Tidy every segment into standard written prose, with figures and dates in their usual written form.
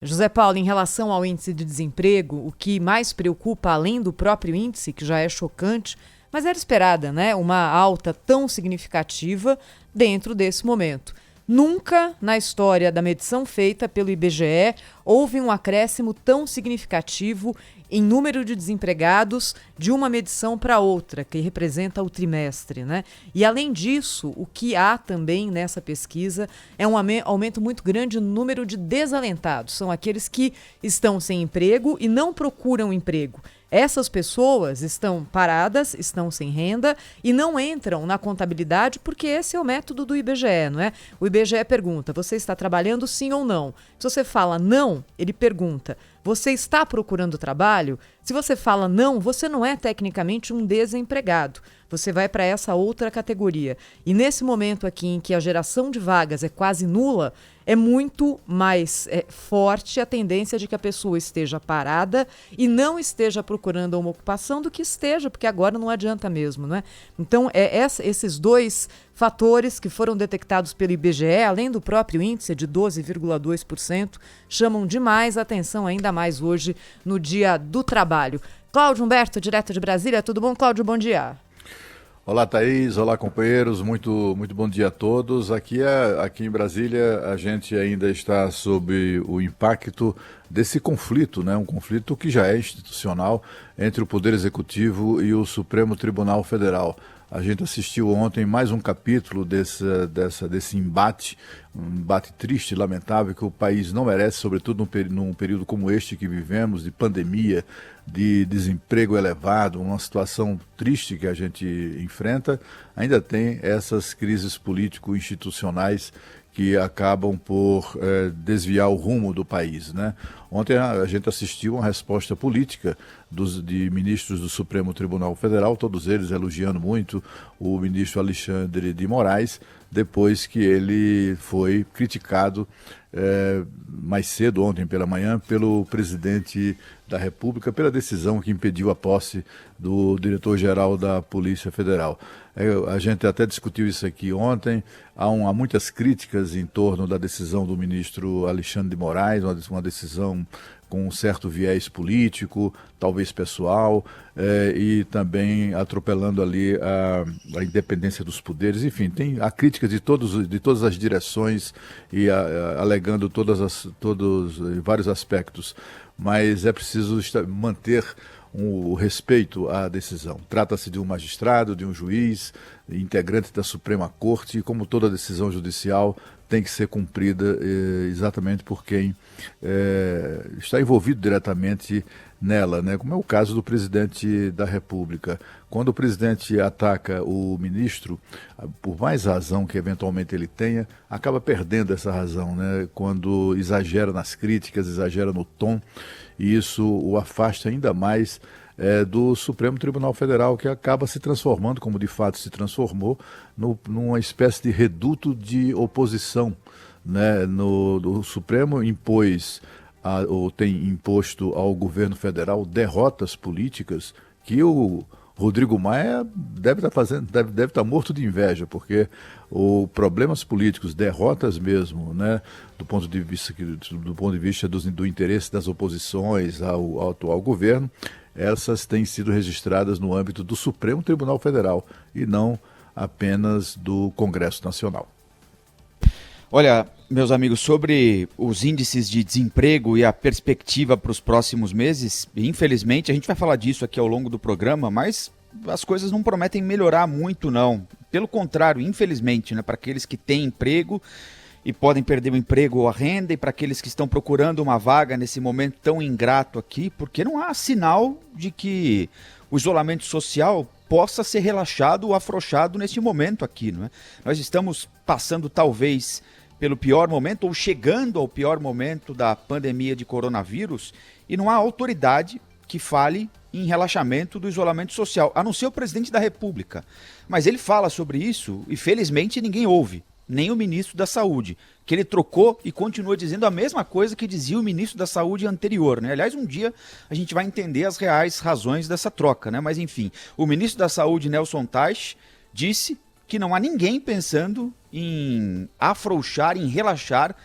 José Paulo, em relação ao índice de desemprego, o que mais preocupa, além do próprio índice, que já é chocante, mas era esperada, né? Uma alta tão significativa dentro desse momento. Nunca na história da medição feita pelo IBGE houve um acréscimo tão significativo em número de desempregados de uma medição para outra, que representa o trimestre, né? E além disso, o que há também nessa pesquisa é um aumento muito grande no número de desalentados. São aqueles que estão sem emprego e não procuram emprego. Essas pessoas estão paradas, estão sem renda e não entram na contabilidade porque esse é o método do IBGE, não é? O IBGE pergunta, você está trabalhando sim ou não? Se você fala não, ele pergunta, você está procurando trabalho? Se você fala não, você não é tecnicamente um desempregado. Você vai para essa outra categoria. E nesse momento aqui em que a geração de vagas é quase nula, é muito mais forte a tendência de que a pessoa esteja parada e não esteja procurando uma ocupação do que esteja, porque agora não adianta mesmo, não é? Então, esses dois fatores que foram detectados pelo IBGE, além do próprio índice de 12,2%, chamam demais a atenção, ainda mais hoje, no Dia do Trabalho. Cláudio Humberto, direto de Brasília, tudo bom? Cláudio, bom dia. Olá, Thaís. Olá, companheiros. Muito bom dia a todos. Aqui em Brasília, a gente ainda está sob o impacto desse conflito, né? Um conflito que já é institucional entre o Poder Executivo e o Supremo Tribunal Federal. A gente assistiu ontem mais um capítulo desse embate, um embate triste e lamentável que o país não merece, sobretudo num período como este que vivemos, de pandemia, de desemprego elevado, uma situação triste que a gente enfrenta. Ainda tem essas crises político-institucionais que acabam por desviar o rumo do país, né? Ontem a gente assistiu uma resposta política de ministros do Supremo Tribunal Federal, todos eles elogiando muito o ministro Alexandre de Moraes, depois que ele foi criticado mais cedo, ontem pela manhã, pelo presidente da República, pela decisão que impediu a posse do diretor-geral da Polícia Federal. A gente até discutiu isso aqui ontem, há muitas críticas em torno da decisão do ministro Alexandre de Moraes, uma decisão com um certo viés político, talvez pessoal, e também atropelando ali a independência dos poderes. Enfim, há críticas de todas as direções e alegando vários aspectos, mas é preciso manter o respeito à decisão. Trata-se de um magistrado, de um juiz, integrante da Suprema Corte, e como toda decisão judicial tem que ser cumprida exatamente por quem está envolvido diretamente nela, né? Como é o caso do presidente da República. Quando o presidente ataca o ministro, por mais razão que eventualmente ele tenha, acaba perdendo essa razão, né? Quando exagera nas críticas, exagera no tom, e isso o afasta ainda mais do Supremo Tribunal Federal, que acaba se transformando, como de fato se transformou, numa espécie de reduto de oposição, né? O Supremo impôs ou tem imposto ao governo federal derrotas políticas que o Rodrigo Maia deve estar morto de inveja, porque problemas políticos, derrotas mesmo, né, do ponto de vista do interesse das oposições ao atual governo, essas têm sido registradas no âmbito do Supremo Tribunal Federal e não apenas do Congresso Nacional. Olha, meus amigos, sobre os índices de desemprego e a perspectiva para os próximos meses, infelizmente, a gente vai falar disso aqui ao longo do programa, mas as coisas não prometem melhorar muito, não. Pelo contrário, infelizmente, né, para aqueles que têm emprego e podem perder o emprego ou a renda, e para aqueles que estão procurando uma vaga nesse momento tão ingrato aqui, porque não há sinal de que o isolamento social possa ser relaxado ou afrouxado nesse momento aqui, não é? Nós estamos passando talvez pelo pior momento ou chegando ao pior momento da pandemia de coronavírus e não há autoridade que fale em relaxamento do isolamento social, a não ser o presidente da República. Mas ele fala sobre isso e felizmente ninguém ouve, nem o ministro da Saúde, que ele trocou e continua dizendo a mesma coisa que dizia o ministro da Saúde anterior, né? Aliás, um dia a gente vai entender as reais razões dessa troca, né? Mas enfim, o ministro da Saúde, Nelson Teich, disse que não há ninguém pensando em afrouxar, em relaxar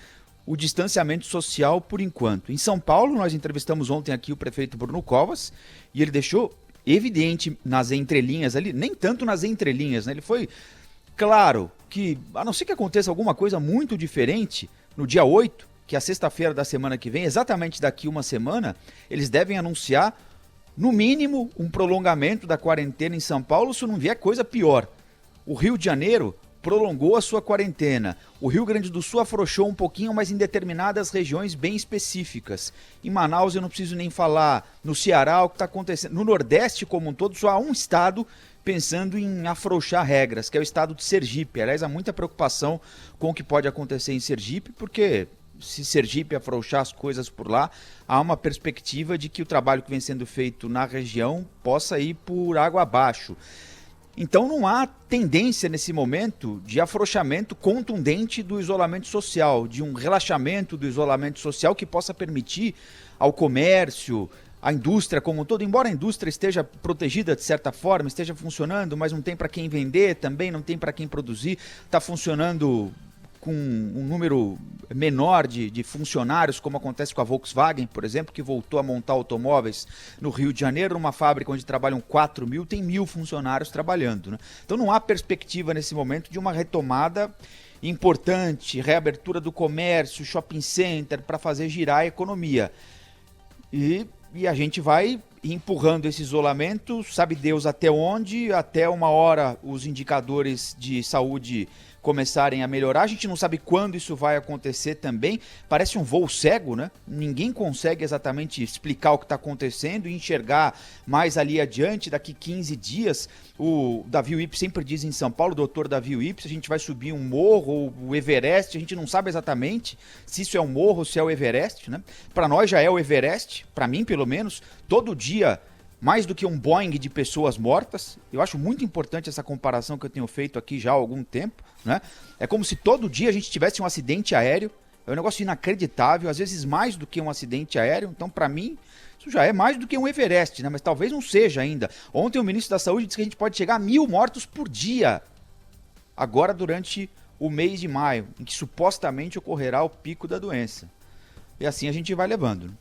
o distanciamento social por enquanto. Em São Paulo, nós entrevistamos ontem aqui o prefeito Bruno Covas e ele deixou evidente nas entrelinhas ali, nem tanto nas entrelinhas, né? Ele foi claro que, a não ser que aconteça alguma coisa muito diferente, no dia 8, que é a sexta-feira da semana que vem, exatamente daqui uma semana, eles devem anunciar, no mínimo, um prolongamento da quarentena em São Paulo, se não vier coisa pior. O Rio de Janeiro prolongou a sua quarentena. O Rio Grande do Sul afrouxou um pouquinho, mas em determinadas regiões bem específicas. Em Manaus eu não preciso nem falar. No Ceará, o que está acontecendo. No Nordeste como um todo, só há um estado pensando em afrouxar regras, que é o estado de Sergipe. Aliás, há muita preocupação com o que pode acontecer em Sergipe, porque se Sergipe afrouxar as coisas por lá, há uma perspectiva de que o trabalho que vem sendo feito na região possa ir por água abaixo. Então não há tendência nesse momento de afrouxamento contundente do isolamento social, de um relaxamento do isolamento social que possa permitir ao comércio, à indústria como um todo, embora a indústria esteja protegida de certa forma, esteja funcionando, mas não tem para quem vender, também não tem para quem produzir, está funcionando com um número menor de funcionários, como acontece com a Volkswagen, por exemplo, que voltou a montar automóveis no Rio de Janeiro, numa fábrica onde trabalham 4 mil, tem 1.000 funcionários trabalhando, né? Então não há perspectiva nesse momento de uma retomada importante, reabertura do comércio, shopping center, para fazer girar a economia. E a gente vai empurrando esse isolamento, sabe Deus até onde, até uma hora os indicadores de saúde começarem a melhorar. A gente não sabe quando isso vai acontecer também. Parece um voo cego, né? Ninguém consegue exatamente explicar o que está acontecendo e enxergar mais ali adiante, daqui 15 dias. O Davi Wipp sempre diz em São Paulo, o doutor Davi Wipp, se a gente vai subir um morro ou o Everest, a gente não sabe exatamente se isso é um morro ou se é o Everest, né? Para nós já é o Everest, para mim pelo menos, todo dia mais do que um Boeing de pessoas mortas. Eu acho muito importante essa comparação que eu tenho feito aqui já há algum tempo, né? É como se todo dia a gente tivesse um acidente aéreo. É um negócio inacreditável, às vezes mais do que um acidente aéreo. Então, para mim, isso já é mais do que um Everest, né? Mas talvez não seja ainda. Ontem o ministro da Saúde disse que a gente pode chegar a 1.000 mortos por dia, agora durante o mês de maio, em que supostamente ocorrerá o pico da doença. E assim a gente vai levando, né?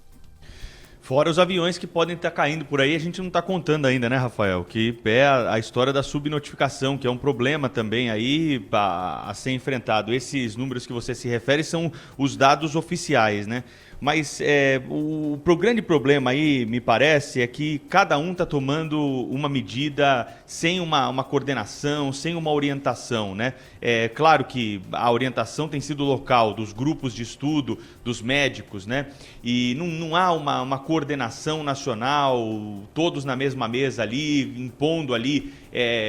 Fora os aviões que podem estar caindo por aí, a gente não está contando ainda, né, Rafael? Que é a história da subnotificação, que é um problema também aí a ser enfrentado. Esses números que você se refere são os dados oficiais, né? Mas o grande problema aí, me parece, é que cada um está tomando uma medida sem uma coordenação, sem uma orientação, né? É claro que a orientação tem sido local, dos grupos de estudo, dos médicos, né? E não há uma coordenação nacional, todos na mesma mesa ali, impondo ali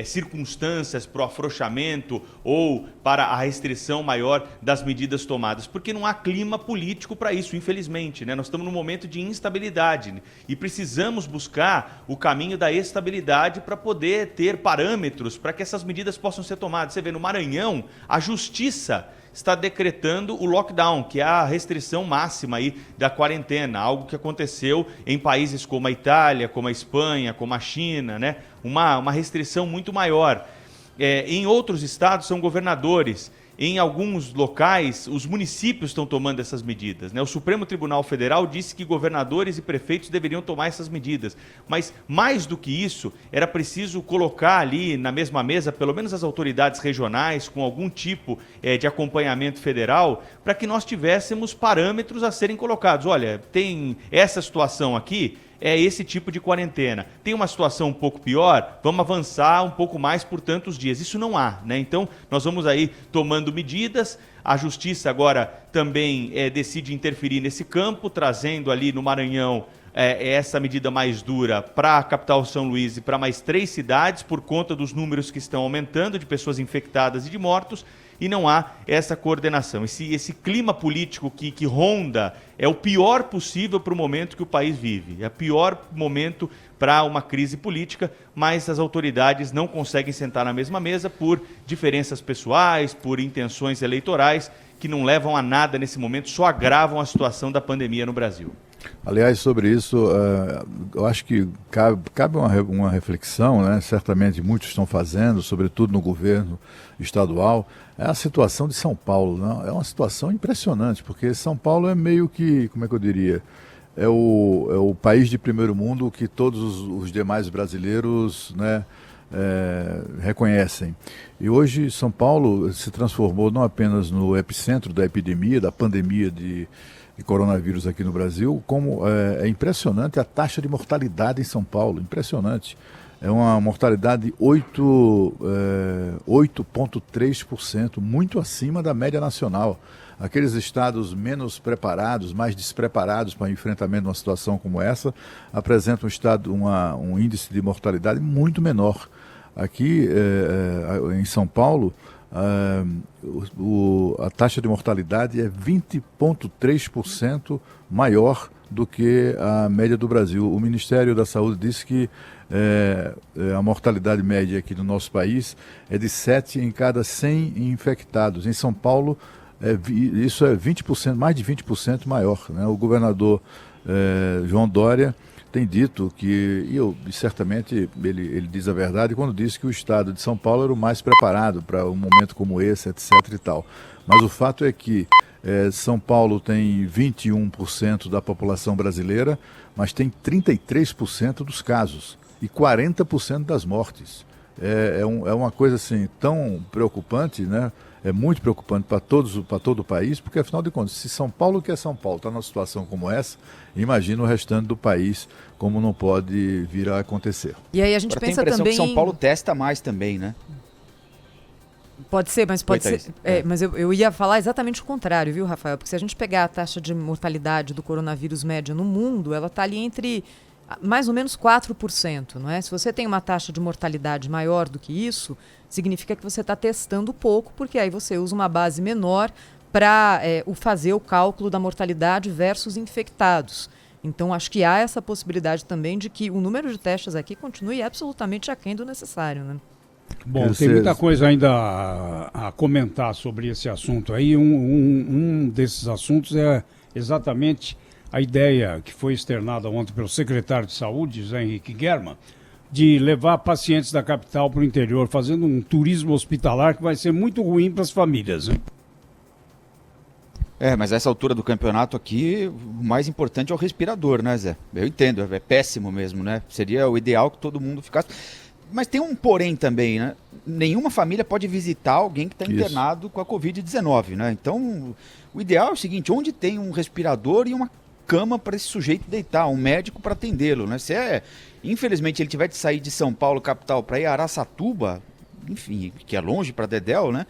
circunstâncias para o afrouxamento ou para a restrição maior das medidas tomadas, porque não há clima político para isso, infelizmente, né? Nós estamos num momento de instabilidade, né? E precisamos buscar o caminho da estabilidade para poder ter parâmetros para que essas medidas possam ser tomadas. Você vê, no Maranhão, a Justiça está decretando o lockdown, que é a restrição máxima aí da quarentena, algo que aconteceu em países como a Itália, como a Espanha, como a China, né? Uma restrição muito maior. Em outros estados são governadores. Em alguns locais, os municípios estão tomando essas medidas, né? O Supremo Tribunal Federal disse que governadores e prefeitos deveriam tomar essas medidas. Mas, mais do que isso, era preciso colocar ali na mesma mesa, pelo menos as autoridades regionais, com algum tipo de acompanhamento federal, para que nós tivéssemos parâmetros a serem colocados. Olha, tem essa situação aqui, é esse tipo de quarentena. Tem uma situação um pouco pior, vamos avançar um pouco mais por tantos dias. Isso não há, né? Então, nós vamos aí tomando medidas. A Justiça agora também decide interferir nesse campo, trazendo ali no Maranhão essa medida mais dura para a capital São Luís e para mais 3 cidades, por conta dos números que estão aumentando de pessoas infectadas e de mortos. E não há essa coordenação. Esse clima político que ronda é o pior possível para o momento que o país vive. É o pior momento para uma crise política, mas as autoridades não conseguem sentar na mesma mesa por diferenças pessoais, por intenções eleitorais, que não levam a nada nesse momento, só agravam a situação da pandemia no Brasil. Aliás, sobre isso, eu acho que cabe uma reflexão, né? Certamente muitos estão fazendo, sobretudo no governo estadual, é a situação de São Paulo, né? É uma situação impressionante, porque São Paulo é meio que, como é que eu diria, é o país de primeiro mundo que todos os demais brasileiros, né, reconhecem. E hoje São Paulo se transformou não apenas no epicentro da epidemia, da pandemia de coronavírus aqui no Brasil, como é impressionante a taxa de mortalidade em São Paulo, impressionante. É uma mortalidade de 8,3%, muito acima da média nacional. Aqueles estados menos preparados, mais despreparados para o enfrentamento de uma situação como essa, apresentam um índice de mortalidade muito menor. Aqui em São Paulo, a taxa de mortalidade é 20,3% maior do que a média do Brasil. O Ministério da Saúde disse que a mortalidade média aqui no nosso país é de 7 em cada 100 infectados. Em São Paulo, isso é 20%, mais de 20% maior, né? O governador João Dória tem dito que, e certamente ele diz a verdade quando diz que o estado de São Paulo era o mais preparado para um momento como esse, etc. e tal. Mas o fato é que São Paulo tem 21% da população brasileira, mas tem 33% dos casos e 40% das mortes. É uma coisa assim tão preocupante, né? É muito preocupante para todo o país, porque afinal de contas, se São Paulo, que é São Paulo, está numa situação como essa, imagina o restante do país como não pode vir a acontecer. E aí a gente Agora, pensa tem a impressão também... que São Paulo testa mais também, né? Pode ser, mas pode Oi, ser. Mas eu ia falar exatamente o contrário, viu, Rafael? Porque se a gente pegar a taxa de mortalidade do coronavírus média no mundo, ela está ali entre mais ou menos 4%, não é? Se você tem uma taxa de mortalidade maior do que isso, significa que você está testando pouco, porque aí você usa uma base menor para fazer o cálculo da mortalidade versus infectados. Então, acho que há essa possibilidade também de que o número de testes aqui continue absolutamente aquém do necessário, né? Bom, tem muita coisa ainda a comentar sobre esse assunto aí. Um desses assuntos é exatamente a ideia que foi externada ontem pelo secretário de Saúde, José Henrique Guerra, de levar pacientes da capital para o interior, fazendo um turismo hospitalar que vai ser muito ruim para as famílias, né? Mas essa altura do campeonato aqui, o mais importante é o respirador, né, Zé? Eu entendo, é péssimo mesmo, né? Seria o ideal que todo mundo ficasse... Mas tem um porém também, né? Nenhuma família pode visitar alguém que está internado com a Covid-19, né? Então, o ideal é o seguinte, onde tem um respirador e uma cama para esse sujeito deitar, um médico para atendê-lo, né? Infelizmente, ele tiver de sair de São Paulo, capital, para ir a Araçatuba, enfim, que é longe para Dedéu, né?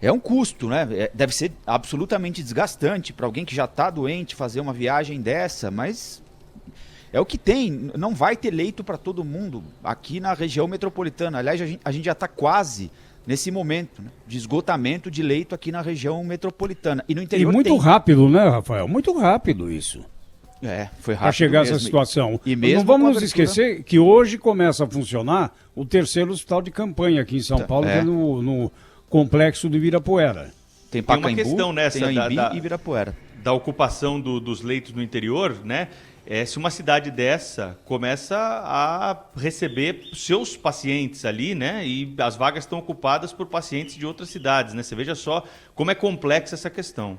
É um custo, né? Deve ser absolutamente desgastante para alguém que já está doente fazer uma viagem dessa, mas é o que tem. Não vai ter leito para todo mundo aqui na região metropolitana. Aliás, a gente já está quase nesse momento, né, de esgotamento de leito aqui na região metropolitana. E no interior muito rápido, né, Rafael? Muito rápido isso. Foi rápido para chegar a essa situação. E mesmo não vamos nos esquecer que hoje começa a funcionar o terceiro hospital de campanha aqui em São Paulo, que é no complexo de Ibirapuera. Tem uma questão nessa e Ibirapuera. Da ocupação dos leitos no interior, né? Se uma cidade dessa começa a receber seus pacientes ali, né? E as vagas estão ocupadas por pacientes de outras cidades, né? Você veja só como é complexa essa questão.